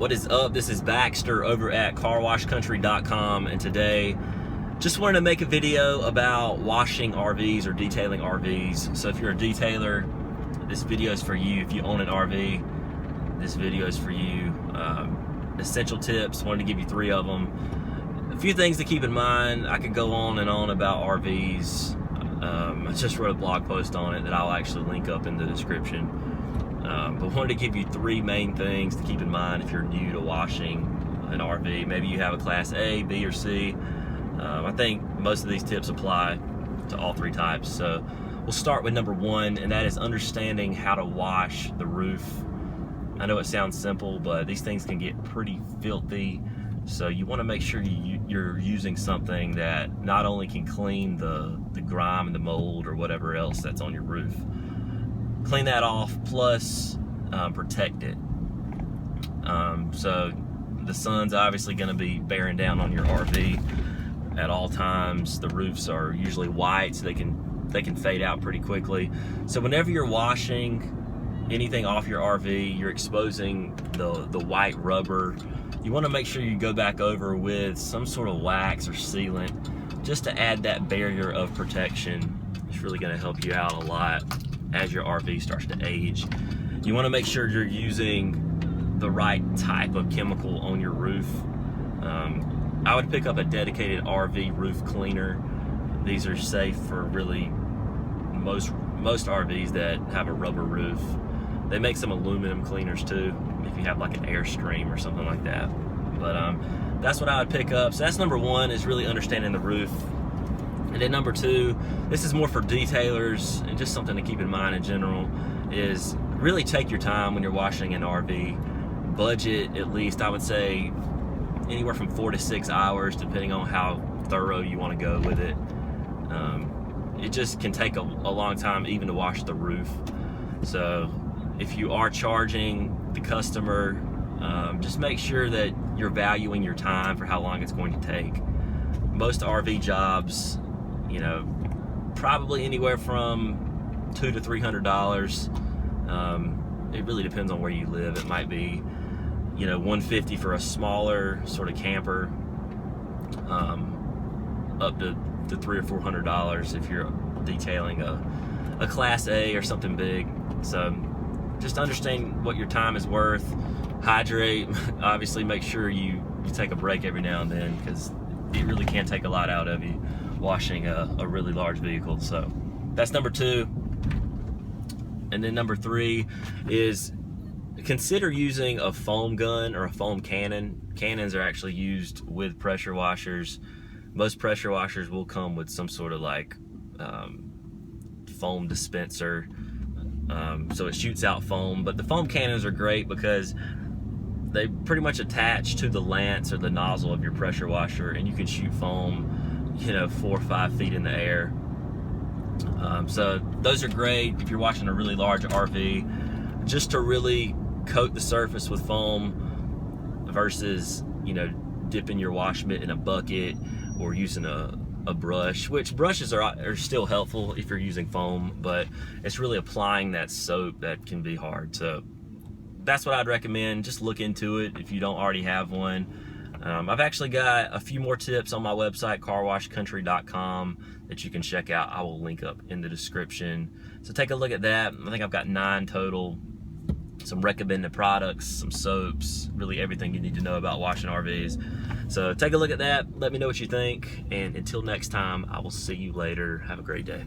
What is up? This is Baxter over at carwashcountry.com, and today just wanted to make a video about washing RVs or detailing RVs. So if you're a detailer, this video is for you. If you own an RV, this video is for you. Essential tips, wanted to give you 3 of them. A few things to keep in mind. I could go on and on about RVs. I just wrote a blog post on it that I'll actually link up in the description. But wanted to give you 3 main things to keep in mind if you're new to washing an RV. Maybe you have a Class A, B, or C. I think most of these tips apply to all 3 types. So we'll start with number 1, and that is understanding how to wash the roof. I know it sounds simple, but these things can get pretty filthy. So you want to make sure you're using something that not only can clean the grime and the mold or whatever else that's on your roof, clean that off, plus protect it. So the sun's obviously going to be bearing down on your RV at all times. The roofs are usually white, so they can fade out pretty quickly. So whenever you're washing anything off your RV, you're exposing the white rubber. You want to make sure you go back over with some sort of wax or sealant just to add that barrier of protection. It's really going to help you out a lot as your RV starts to age. You want to make sure you're using the right type of chemical on your roof. I would pick up a dedicated RV roof cleaner. These are safe for really most RVs that have a rubber roof. They make some aluminum cleaners too, if you have like an Airstream or something like that. But that's what I would pick up. So that's number 1, is really understanding the roof. And then number 2, this is more for detailers and just something to keep in mind in general, is really take your time when you're washing an RV. Budget at least, I would say, anywhere from 4 to 6 hours, depending on how thorough you want to go with it. It just can take a long time even to wash the roof. So if you are charging the customer, just make sure that you're valuing your time for how long it's going to take. Most RV jobs, you know, probably anywhere from $200 to $300. It really depends on where you live. It might be, you know, $150 for a smaller sort of camper, up to $300 or $400 if you're detailing a Class A or something big. So just understand what your time is worth. Hydrate. Obviously, make sure you take a break every now and then, because it really can take a lot out of you washing a really large vehicle. So that's number 2. And then number 3 is consider using a foam gun or a foam cannon. Cannons are actually used with pressure washers. Most pressure washers will come with some sort of like foam dispenser, so it shoots out foam. But the foam cannons are great because they pretty much attach to the lance or the nozzle of your pressure washer, and you can shoot foam, you know, 4 or 5 feet in the air. So those are great if you're washing a really large RV, just to really coat the surface with foam versus, you know, dipping your wash mitt in a bucket or using a brush, which brushes are still helpful if you're using foam, but it's really applying that soap that can be hard. So that's what I'd recommend. Just look into it if you don't already have one. I've actually got a few more tips on my website, carwashcountry.com, that you can check out. I will link up in the description. So take a look at that. I think I've got 9 total. Some recommended products, some soaps, really everything you need to know about washing RVs. So take a look at that. Let me know what you think. And until next time, I will see you later. Have a great day.